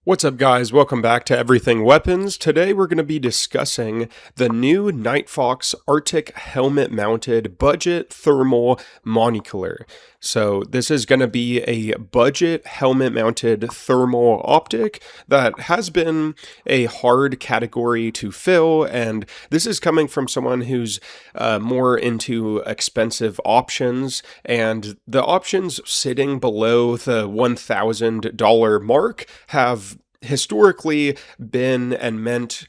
What's up, guys? Welcome back to Everything Weapons. Today we're going to be discussing the new Nightfox Arctic helmet-mounted budget thermal monocular. So this is going to be a budget helmet-mounted thermal optic that has been a hard category to fill, and this is coming from someone who's more into expensive options, and the options sitting below the $1,000 mark have historically been and meant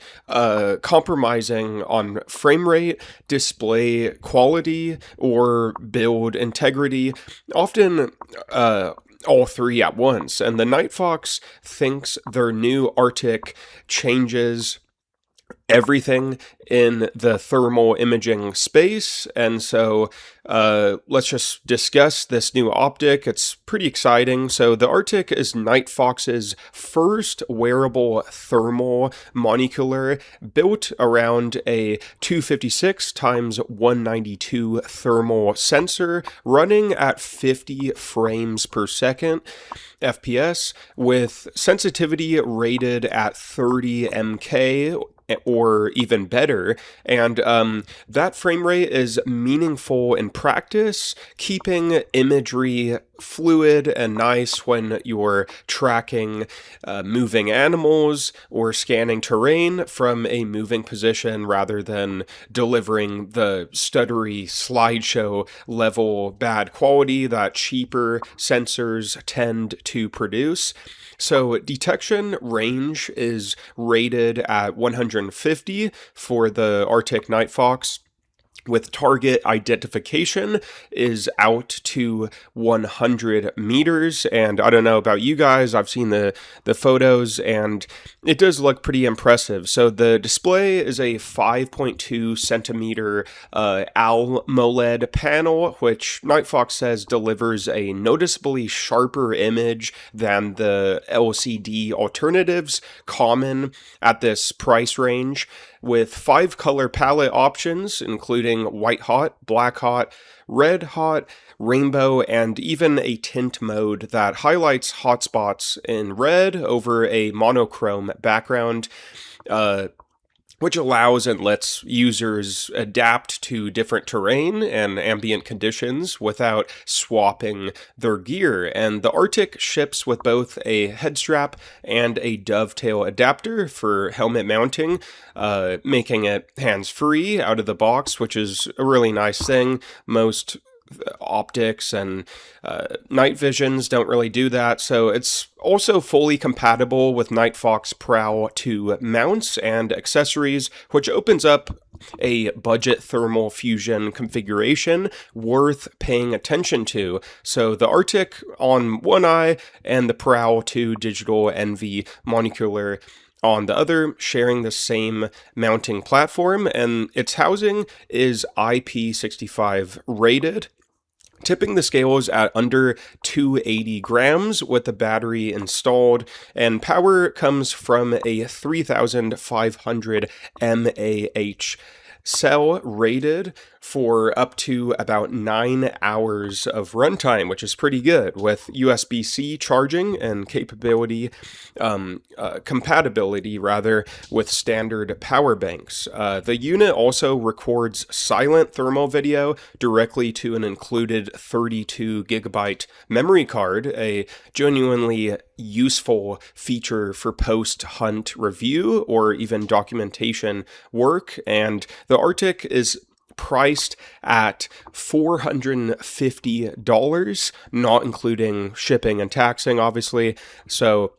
compromising on frame rate, display quality, or build integrity, often all three at once. And the Nightfox thinks their new Arctic changes everything in the thermal imaging space, and so let's just discuss this new optic. It's pretty exciting. So the Arctic is Nightfox's first wearable thermal monocular, built around a 256 times 192 thermal sensor running at 50 frames per second FPS, with sensitivity rated at 30 mK or even better, and that frame rate is meaningful in practice, keeping imagery fluid and nice when you're tracking moving animals or scanning terrain from a moving position rather than delivering the stuttery slideshow level bad quality that cheaper sensors tend to produce. So detection range is rated at 150 for the Arctic Nightfox, with target identification is out to 100 meters. And I don't know about you guys, I've seen the photos and it does look pretty impressive. So the display is a 5.2 centimeter AMOLED panel, which Nightfox says delivers a noticeably sharper image than the LCD alternatives common at this price range, with 5 color palette options, including white hot, black hot, red hot, rainbow, and even a tint mode that highlights hotspots in red over a monochrome background, which allows and lets users adapt to different terrain and ambient conditions without swapping their gear. And the Arctic ships with both a head strap and a dovetail adapter for helmet mounting, making it hands-free out of the box, which is a really nice thing. Most optics and night visions don't really do that, so it's also fully compatible with Nightfox Prow 2 mounts and accessories, which opens up a budget thermal fusion configuration worth paying attention to. So the Arctic on one eye and the Prow 2 digital NV monocular on the other, sharing the same mounting platform, and its housing is IP65 rated, tipping the scales at under 280 grams with the battery installed, and power comes from a 3500 mAh cell rated for up to about 9 hours of runtime, which is pretty good, with USB-C charging and compatibility with standard power banks. The unit also records silent thermal video directly to an included 32 gigabyte memory card, a genuinely useful feature for post-hunt review or even documentation work. And the Arctic is priced at $450, not including shipping and taxing, obviously. So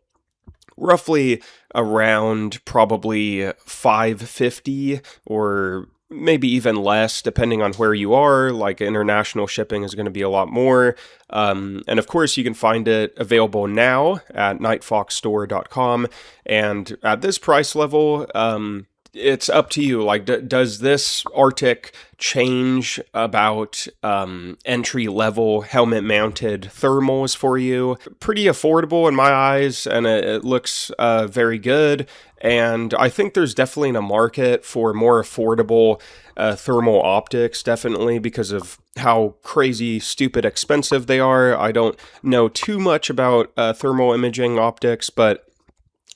roughly around probably $550 or maybe even less, depending on where you are. Like international shipping is going to be a lot more. And of course, you can find it available now at nightfoxstore.com. And at this price level, it's up to you. Like, does this Arctic change about entry-level helmet-mounted thermals for you? Pretty affordable in my eyes, and it looks very good. And I think there's definitely a market for more affordable thermal optics, definitely, because of how crazy, stupid expensive they are. I don't know too much about thermal imaging optics, but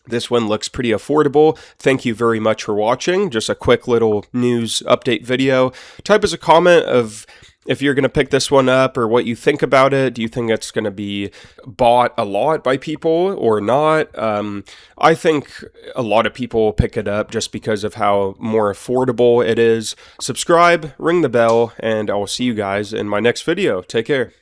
This one looks pretty affordable. Thank you very much for watching. Just a quick little news update video. Type as a comment of if you're going to pick this one up or what you think about it. Do you think it's going to be bought a lot by people or not? I think a lot of people will pick it up just because of how more affordable it is. Subscribe, ring the bell, and I will see you guys in my next video. Take care.